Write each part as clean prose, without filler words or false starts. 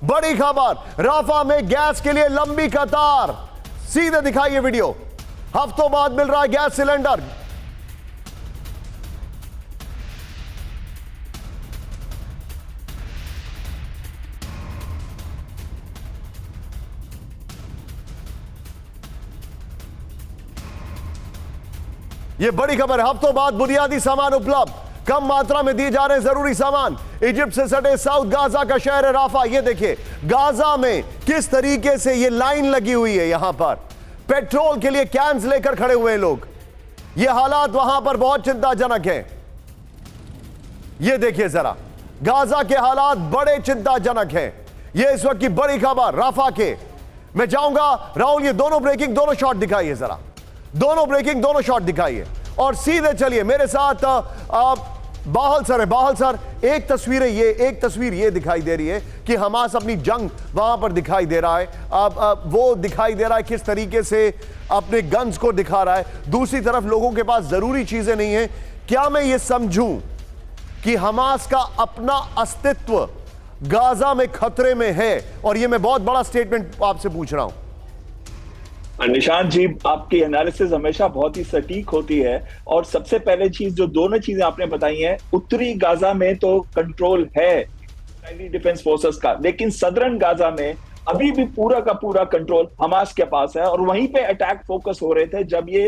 बड़ी खबर, राफा में गैस के लिए लंबी कतार। सीधे दिखाइए वीडियो। हफ्तों बाद मिल रहा है गैस सिलेंडर। यह बड़ी खबर है। हफ्तों बाद बुनियादी सामान उपलब्ध, कम मात्रा में दिए जा रहे हैं जरूरी सामान। इजिप्ट से सटे साउथ गाजा का शहर है राफा। ये देखिए गाजा में किस तरीके से ये लाइन लगी हुई है। यहां पर पेट्रोल के लिए कैंस लेकर खड़े हुए हैं लोग। ये हालात वहां पर बहुत चिंताजनक है। ये देखिए जरा, गाजा के हालात बड़े चिंताजनक हैं। ये इस वक्त की बड़ी खबर राफा के। मैं चाहूंगा राहुल ये दोनों ब्रेकिंग, दोनों शॉट दिखाइए जरा, दोनों ब्रेकिंग, दोनों शॉट दिखाइए और सीधे चलिए मेरे साथ। बाहल सर है, बाहल सर एक तस्वीर है, ये एक तस्वीर ये दिखाई दे रही है कि हमास अपनी जंग वहां पर दिखाई दे रहा है। वो दिखाई दे रहा है किस तरीके से अपने गन्स को दिखा रहा है। दूसरी तरफ लोगों के पास जरूरी चीजें नहीं है। क्या मैं ये समझूं कि हमास का अपना अस्तित्व गाजा में खतरे में है? और ये मैं बहुत बड़ा स्टेटमेंट आपसे पूछ रहा हूं। निशांत जी, आपकी एनालिसिस हमेशा बहुत ही सटीक होती है। और सबसे पहले चीज, जो दोनों चीजें आपने बताई हैं, उत्तरी गाजा में तो कंट्रोल है इजरायली डिफेंस फोर्सेस का, लेकिन सदर्न गाजा में अभी भी पूरा का पूरा कंट्रोल हमास के पास है। और वहीं पे अटैक फोकस हो रहे थे जब ये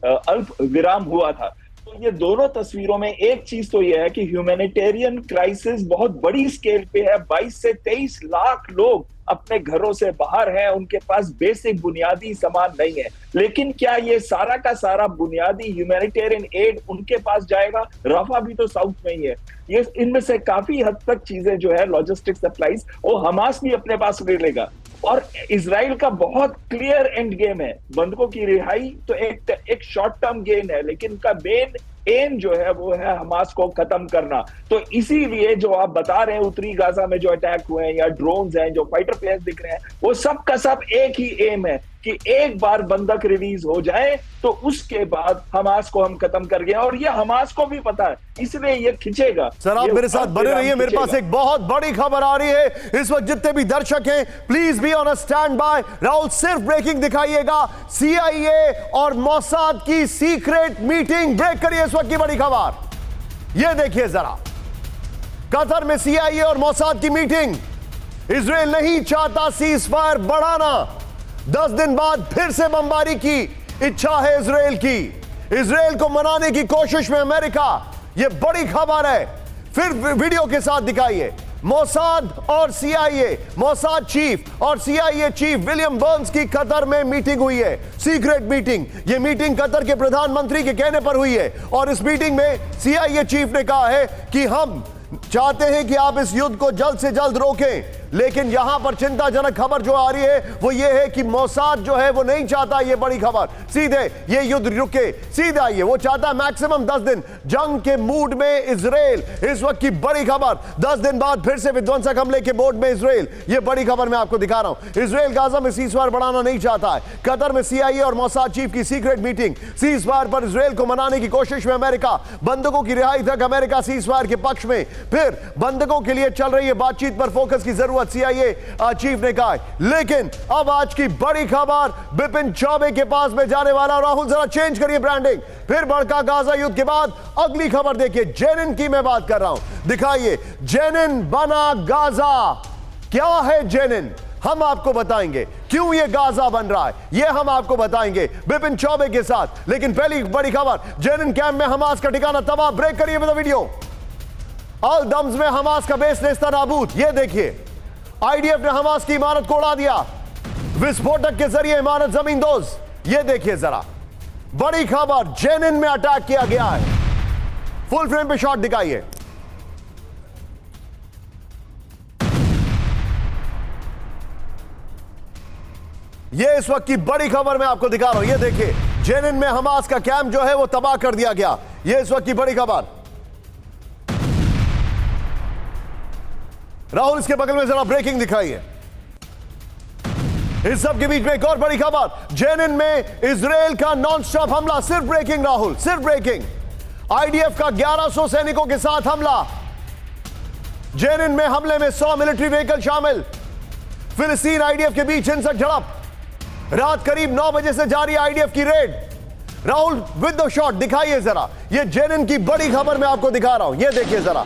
अल्प विराम हुआ था। तो ये दोनों तस्वीरों में एक चीज तो यह है कि ह्यूमैनिटेरियन क्राइसिस बहुत बड़ी स्केल पे है। 22 से 23 लाख लोग अपने घरों से बाहर हैं, उनके पास बेसिक बुनियादी सामान नहीं है। लेकिन क्या ये सारा का सारा बुनियादी ह्यूमैनिटेरियन एड उनके पास जाएगा? राफा भी तो साउथ में ही है। ये इनमें से काफी हद तक चीजें जो है लॉजिस्टिक सप्लाईज, वो हमास भी अपने पास ले लेगा। और इजराइल का बहुत क्लियर एंड गेम है, बंधकों की रिहाई तो एक शॉर्ट टर्म गेन है, लेकिन उनका मेन एम जो है वो है हमास को खत्म करना। तो इसीलिए जो आप बता रहे हैं उत्तरी गाजा में जो अटैक हुए हैं या ड्रोन्स हैं, जो फाइटर प्लेन्स दिख रहे हैं, वो सब का सब एक ही एम है कि एक बार बंधक रिलीज हो जाए तो उसके बाद हमास को हम खत्म कर गए। और ये हमास को भी पता है, इसलिए ये खिंचेगा। सर आप मेरे साथ बने रहिए, मेरे पास एक बहुत बड़ी खबर आ रही है इस वक्त। जितने भी दर्शक हैं please be on a stand by. Rahul सिर्फ ब्रेकिंग दिखाइएगा। CIA और मोसाद की सीक्रेट मीटिंग, ब्रेक करिए इस वक्त की बड़ी खबर। ये देखिए जरा, कतर में CIA और मोसाद की मीटिंग। इजराइल नहीं चाहता सीजफायर बढ़ाना। 10 दिन बाद फिर से बमबारी की इच्छा है इजराइल की। इजराइल को मनाने की कोशिश में अमेरिका। यह बड़ी खबर है। फिर वीडियो के साथ दिखाइए। मोसाद और CIA, मोसाद चीफ और CIA चीफ विलियम बर्न्स की कतर में मीटिंग हुई है, सीक्रेट मीटिंग। यह मीटिंग कतर के प्रधानमंत्री के कहने पर हुई है। और इस मीटिंग में CIA चीफ ने कहा है कि हम चाहते हैं कि आप इस युद्ध को जल्द से जल्द रोकें। लेकिन यहां पर चिंताजनक खबर जो आ रही है वो ये है कि मोसाद जो है वो नहीं चाहता ये बड़ी खबर सीधे ये युद्ध रुके। सीधे आइए, वो चाहता है मैक्सिमम 10 दिन जंग के मूड में इजराइल। इस वक्त की बड़ी खबर, 10 दिन बाद फिर से विध्वंसक हमले के मूड में इजराइल। ये बड़ी खबर मैं आपको दिखा रहा हूं। इजराइल गाजा में सीजफायर बढ़ाना नहीं चाहता है। कतर में CIA और मोसाद चीफ की सीक्रेट मीटिंग। सीजफायर पर इजराइल को मनाने की कोशिश में अमेरिका। बंधकों की रिहाई तक अमेरिका सीजफायर के पक्ष में। फिर बंधकों के लिए चल रही है बातचीत पर फोकस की जरूरत, CIA चीफ ने कहा। लेकिन अब आज की बड़ी खबर बिपिन चौबे के पास में जाने वाला। राहुल जरा चेंज करिए ब्रांडिंग। फिर भड़का गाजा युद्ध के बाद अगली खबर देखिए, जेनिन की मैं बात कर रहा हूं। दिखाइए, जेनिन बना गाजा। क्या है जेनिन? हम आपको बताएंगे क्यों ये गाजा बन रहा है, ये हम आपको बताएंगे बिपिन चौबे के साथ। लेकिन पहली बड़ी खबर, जेनिन कैंप में हमास का ठिकाना तबाह। ब्रेक करिए वीडियो। अल दम्स में हमास का बेस नेस्तनाबूद। ये देखिए, IDF ने हमास की इमारत को उड़ा दिया विस्फोटक के जरिए, इमारत जमींदोज। ये देखिए जरा, बड़ी खबर, जेनिन में अटैक किया गया है। फुल फ्रेम पे शॉट दिखाइए। ये इस वक्त की बड़ी खबर मैं आपको दिखा रहा हूं। ये देखिए, जेनिन में हमास का कैंप जो है वो तबाह कर दिया गया। ये इस वक्त की बड़ी खबर। राहुल इसके बगल में जरा ब्रेकिंग दिखाइए। इस सब के बीच में एक और बड़ी खबर, जेनिन में इजराइल का नॉन स्टॉप हमला। सिर्फ ब्रेकिंग राहुल, सिर्फ ब्रेकिंग। IDF का 1100 सैनिकों के साथ हमला। जेनिन में हमले में 100 मिलिट्री व्हीकल शामिल। फिलिस्तीन आईडीएफ के बीच हिंसक झड़प। रात करीब 9 बजे से जारी आईडीएफ की red. Rahul with the shot दिखाइए जरा, ये जेनिन की बड़ी खबर मैं आपको दिखा रहा हूं, ये देखिए जरा,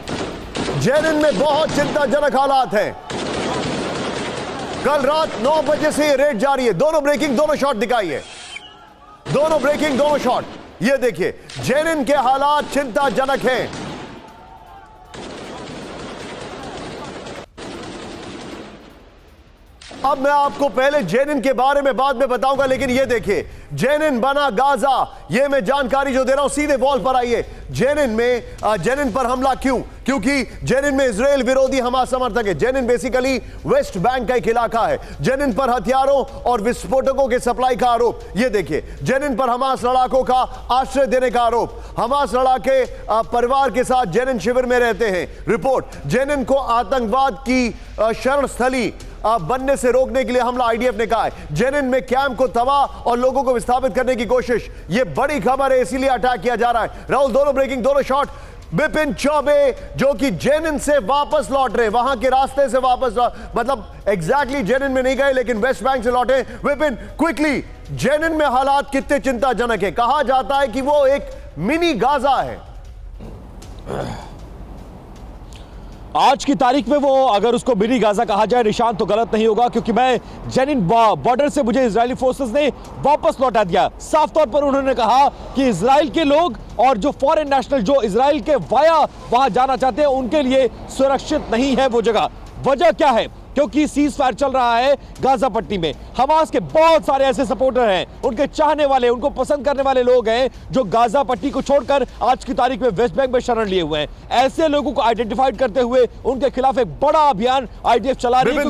जेनिन में बहुत चिंताजनक हालात हैं। कल रात 9 बजे से ये रेड जारी है। दोनों ब्रेकिंग, दोनों शॉट दिखाइए, दोनों ब्रेकिंग, दोनों शॉट, ये देखिए जेनिन के हालात चिंताजनक हैं। अब मैं आपको पहले जेनिन के बारे में बाद में बताऊंगा, लेकिन ये देखिए जेनिन बना गाजा, ये मैं जानकारी जो दे रहा हूं सीधे वॉल पर आइए। जेनिन पर हमला क्यों? क्योंकि जेनिन में इजराइल विरोधी हमास समर्थक है। जेनिन बेसिकली वेस्ट बैंक का एक इलाका है। जेनिन पर हथियारों और विस्फोटकों के सप्लाई का आरोप, ये देखिए जेनिन पर हमास लड़ाकों का आश्रय देने का आरोप। हमास लड़ाके परिवार के साथ जेनिन शिविर में रहते हैं। रिपोर्ट, जेनिन को आतंकवाद की शरण स्थली बनने से रोकने के लिए हमला आईडीएफ ने कहा है। जेनिन में कैंप को तबाह और लोगों को विस्थापित करने की कोशिश, यह बड़ी खबर है, इसीलिए अटैक किया जा रहा है। राहुल दोनों ब्रेकिंग, दोनों शॉट। बिपिन चौबे जो कि जेनिन से वापस लौट रहे, वहां के रास्ते से वापस, मतलब एग्जैक्टली जेनिन में नहीं गए लेकिन वेस्ट बैंक से लौटे। विपिन क्विकली, जेनिन में हालात कितने चिंताजनक है? कहा जाता है कि वो एक मिनी गाजा है। आज की तारीख में वो, अगर उसको मिनी गाजा कहा जाए निशान, तो गलत नहीं होगा, क्योंकि मैं जेनिन बॉर्डर से मुझे इजरायली फोर्सेस ने वापस लौटा दिया। साफ तौर पर उन्होंने कहा कि इजराइल के लोग और जो फॉरेन नेशनल जो इजराइल के वाया वहां जाना चाहते हैं उनके लिए सुरक्षित नहीं है वो जगह। वजह क्या है? क्योंकि सीज फायर चल रहा है गाजा पट्टी में। हमास के बहुत सारे ऐसे सपोर्टर हैं, उनके चाहने वाले, उनको पसंद करने वाले लोग हैं जो गाजा पट्टी को छोड़कर आज की तारीख में वेस्ट बैंक में शरण लिए हुए हैं। ऐसे लोगों को आइडेंटिफाइड करते हुए उनके खिलाफ एक बड़ा अभियान आईडीएफ चला रही है।